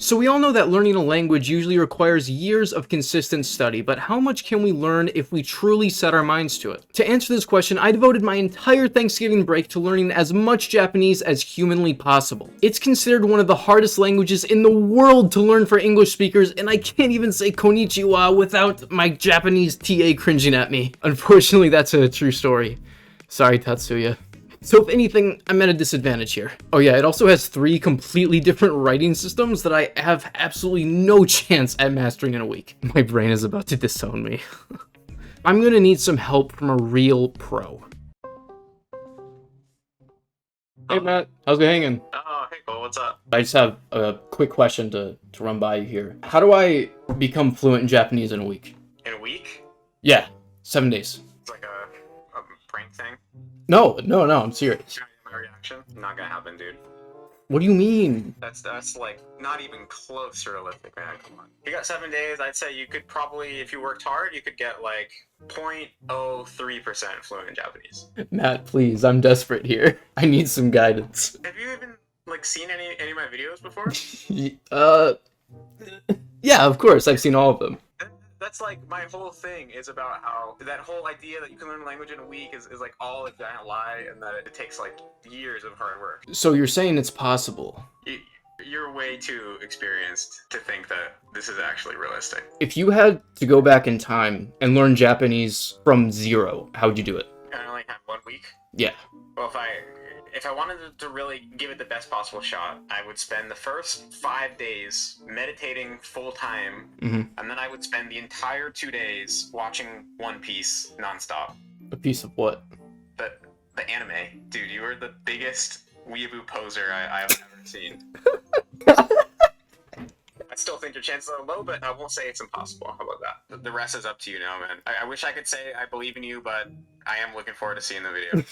So we all know that learning a language usually requires years of consistent study, but how much can we learn if we truly set our minds to it? To answer this question, I devoted my entire Thanksgiving break to learning as much Japanese as humanly possible. It's considered one of the hardest languages in the world to learn for English speakers, and I can't even say konnichiwa without my Japanese TA cringing at me. Unfortunately, that's a true story. Sorry, Tatsuya. So if anything, I'm at a disadvantage here. Oh yeah, it also has 3 completely different writing systems that I have absolutely no chance at mastering in a week. My brain is about to disown me. I'm gonna need some help from a real pro. Hey Matt, how's it hanging? Oh, hey Cole, what's up? I just have a quick question to run by you here. How do I become fluent in Japanese in a week? In a week? Yeah, 7 days. It's like a prank thing? No, I'm serious. My reaction? Not gonna happen, dude. What do you mean? That's like not even close to realistic, man. Come on. You got 7 days, I'd say you could probably, if you worked hard, you could get like 0.03% fluent in Japanese. Matt, please, I'm desperate here. I need some guidance. Have you even like seen any of my videos before? Yeah, of course, I've seen all of them. That's like my whole thing is about how that whole idea that you can learn a language in a week is like all a giant lie, and that it takes like years of hard work. So you're saying it's possible? You're way too experienced to think that this is actually realistic. If you had to go back in time and learn Japanese from zero, how would you do it? I only have 1 week. Yeah. Well, if I wanted to really give it the best possible shot, I would spend the first 5 days meditating full time, and then I would spend the entire 2 days watching One Piece nonstop. A piece of what? The anime. Dude, you are the biggest weeaboo poser I've ever seen. I still think your chances are low, but I won't say it's impossible. How about that? The rest is up to you now, man. I wish I could say I believe in you, but I am looking forward to seeing the video.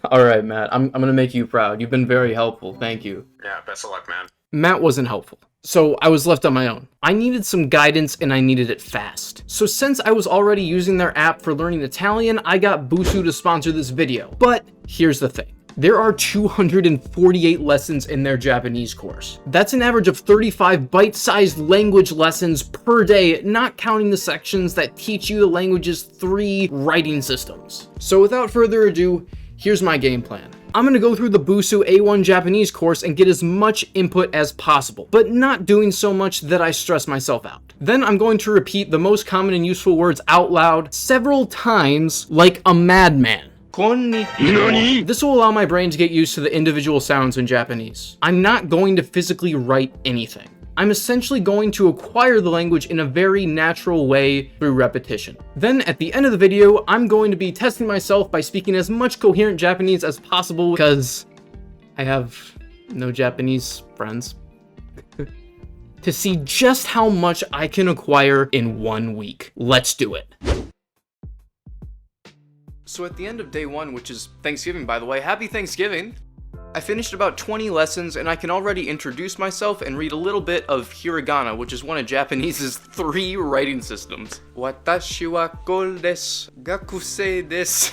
Alright, Matt, I'm gonna make you proud. You've been very helpful, thank you. Yeah, best of luck, man. Matt wasn't helpful, so I was left on my own. I needed some guidance and I needed it fast. So since I was already using their app for learning Italian, I got Busuu to sponsor this video. But here's the thing. There are 248 lessons in their Japanese course. That's an average of 35 bite-sized language lessons per day, not counting the sections that teach you the language's 3 writing systems. So without further ado, here's my game plan. I'm gonna go through the Busuu A1 Japanese course and get as much input as possible, but not doing so much that I stress myself out. Then I'm going to repeat the most common and useful words out loud several times like a madman. Konnichiwa. This will allow my brain to get used to the individual sounds in Japanese. I'm not going to physically write anything. I'm essentially going to acquire the language in a very natural way through repetition. Then at the end of the video, I'm going to be testing myself by speaking as much coherent Japanese as possible because I have no Japanese friends. To see just how much I can acquire in 1 week. Let's do it. So at the end of day 1, which is Thanksgiving by the way, happy Thanksgiving! I finished about 20 lessons and I can already introduce myself and read a little bit of hiragana, which is one of Japanese's 3 writing systems. Watashi wa kol desu, gakusei desu.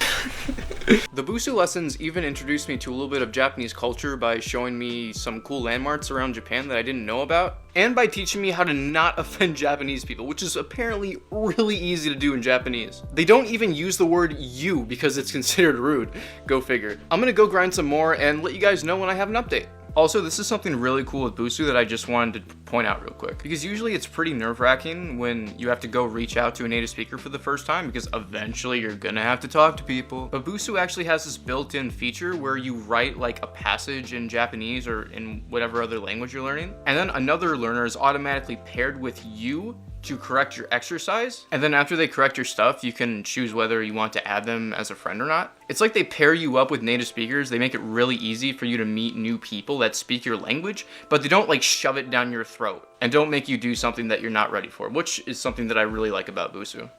The Busuu lessons even introduced me to a little bit of Japanese culture by showing me some cool landmarks around Japan that I didn't know about, and by teaching me how to not offend Japanese people, which is apparently really easy to do in Japanese. They don't even use the word you because it's considered rude. Go figure. I'm gonna go grind some more and let you guys know when I have an update. Also, this is something really cool with Busuu that I just wanted to point out real quick, because usually it's pretty nerve-wracking when you have to go reach out to a native speaker for the first time, because eventually you're gonna have to talk to people. But Busuu actually has this built-in feature where you write like a passage in Japanese or in whatever other language you're learning, and then another learner is automatically paired with you to correct your exercise, and then after they correct your stuff, you can choose whether you want to add them as a friend or not. It's like they pair you up with native speakers. They make it really easy for you to meet new people that speak your language, but they don't like shove it down your throat and don't make you do something that you're not ready for, which is something that I really like about Busuu.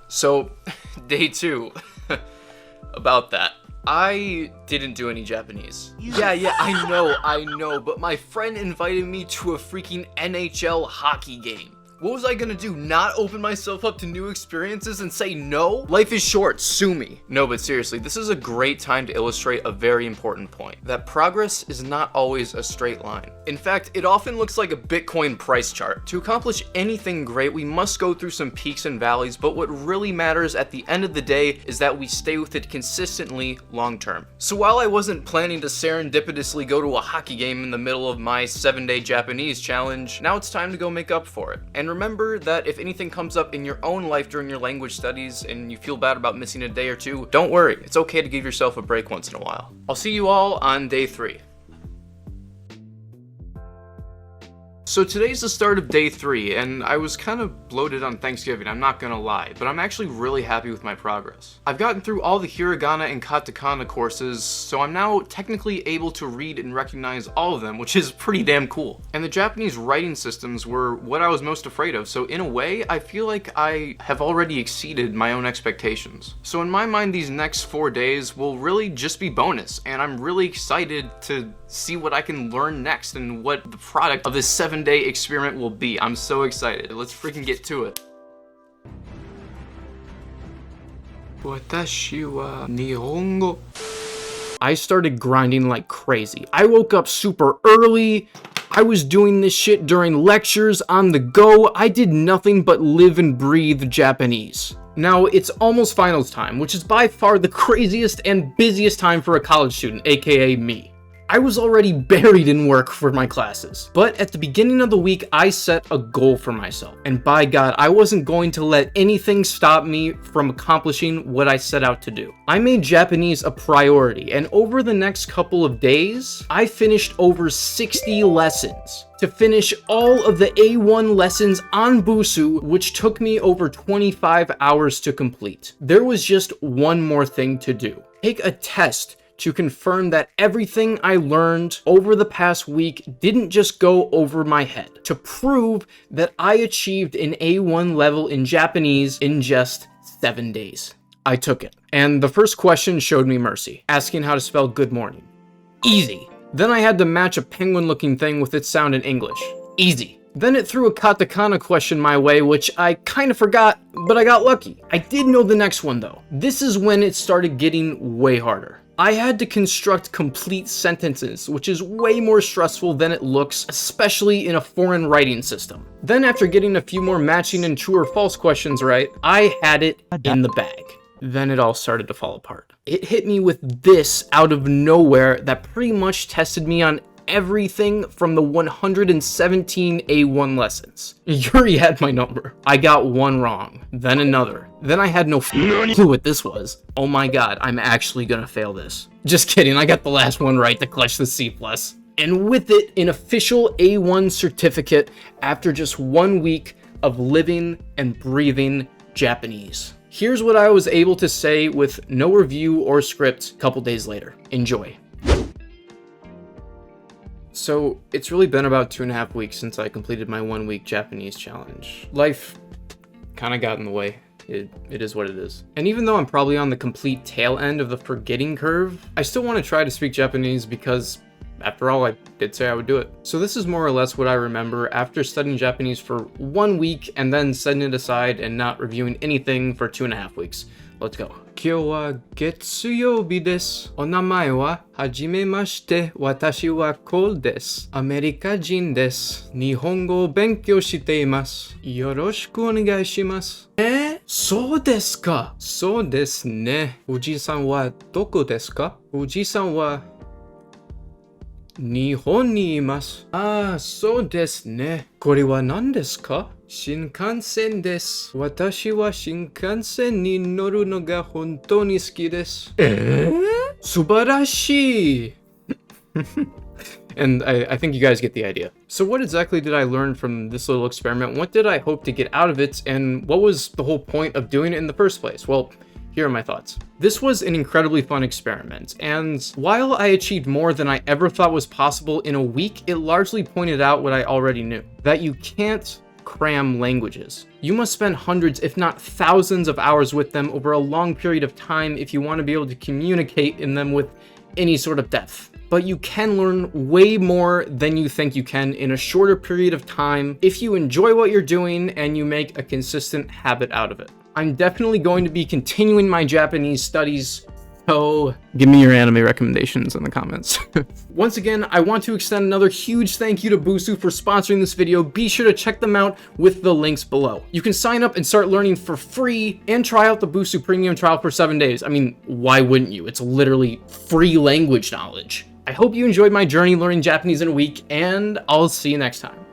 So, day 2, about that. I didn't do any Japanese. Yeah, I know, but my friend invited me to a freaking NHL hockey game. What was I gonna do, not open myself up to new experiences and say no? Life is short, sue me. No, but seriously, this is a great time to illustrate a very important point, that progress is not always a straight line. In fact, it often looks like a Bitcoin price chart. To accomplish anything great, we must go through some peaks and valleys, but what really matters at the end of the day is that we stay with it consistently long term. So while I wasn't planning to serendipitously go to a hockey game in the middle of my 7-day Japanese challenge, now it's time to go make up for it. And remember that if anything comes up in your own life during your language studies and you feel bad about missing a day or two, don't worry, it's okay to give yourself a break once in a while. I'll see you all on day 3. So today's the start of day 3, and I was kind of bloated on Thanksgiving, I'm not gonna lie, but I'm actually really happy with my progress. I've gotten through all the hiragana and katakana courses, so I'm now technically able to read and recognize all of them, which is pretty damn cool. And the Japanese writing systems were what I was most afraid of, so in a way, I feel like I have already exceeded my own expectations. So in my mind, these next 4 days will really just be bonus, and I'm really excited to see what I can learn next and what the product of this 7-day experiment will be. I'm so excited. Let's freaking get to it. Watashi wa Nihongo. I started grinding like crazy. I woke up super early. I was doing this shit during lectures, on the go. I did nothing but live and breathe Japanese. Now, it's almost finals time, which is by far the craziest and busiest time for a college student, aka me. I was already buried in work for my classes, but at the beginning of the week, I set a goal for myself. And by God, I wasn't going to let anything stop me from accomplishing what I set out to do. I made Japanese a priority, and over the next couple of days, I finished over 60 lessons. To finish all of the A1 lessons on Busuu, which took me over 25 hours to complete. There was just one more thing to do. Take a test to confirm that everything I learned over the past week didn't just go over my head. To prove that I achieved an A1 level in Japanese in just 7 days. I took it. And the first question showed me mercy, asking how to spell good morning. Easy. Then I had to match a penguin-looking thing with its sound in English. Easy. Then it threw a katakana question my way, which I kind of forgot, but I got lucky. I did know the next one though. This is when it started getting way harder. I had to construct complete sentences, which is way more stressful than it looks, especially in a foreign writing system. Then after getting a few more matching and true or false questions right, I had it in the bag. Then it all started to fall apart. It hit me with this out of nowhere that pretty much tested me on everything from the 117 A1 lessons. Yuri had my number. I got one wrong, then another. Then I had no clue what this was. Oh my God, I'm actually gonna fail this. Just kidding, I got the last one right to clutch the C+. And with it, an official A1 certificate after just 1 week of living and breathing Japanese. Here's what I was able to say with no review or script a couple days later. Enjoy. So, it's really been about 2.5 weeks since I completed my 1-week Japanese challenge. Life kind of got in the way. It is what it is. And even though I'm probably on the complete tail end of the forgetting curve, I still want to try to speak Japanese because, after all, I did say I would do it. So this is more or less what I remember after studying Japanese for 1 week and then setting it aside and not reviewing anything for 2.5 weeks. Let's go. 今日は月曜日です。お名前ははじめまして。私はコールです。アメリカ人です。日本語を勉強しています。よろしくお願いします。そうですか。そうですね。おじさんはどこですか？おじさんは日本にいます。ああ、そうですね。これは何ですか？新幹線です。私は新幹線に乗るのが本当に好きです。素晴らしい。And I think you guys get the idea. So what exactly did I learn from this little experiment? What did I hope to get out of it? And what was the whole point of doing it in the first place? Well, here are my thoughts. This was an incredibly fun experiment, and while I achieved more than I ever thought was possible in a week, it largely pointed out what I already knew, that you can't cram languages. You must spend hundreds, if not thousands of hours with them over a long period of time if you want to be able to communicate in them with any sort of depth. but you can learn way more than you think you can in a shorter period of time if you enjoy what you're doing and you make a consistent habit out of it. I'm definitely going to be continuing my Japanese studies, so give me your anime recommendations in the comments. Once again, I want to extend another huge thank you to Busuu for sponsoring this video. Be sure to check them out with the links below. You can sign up and start learning for free and try out the Busuu premium trial for 7 days. I mean, why wouldn't you? It's literally free language knowledge. I hope you enjoyed my journey learning Japanese in a week, and I'll see you next time.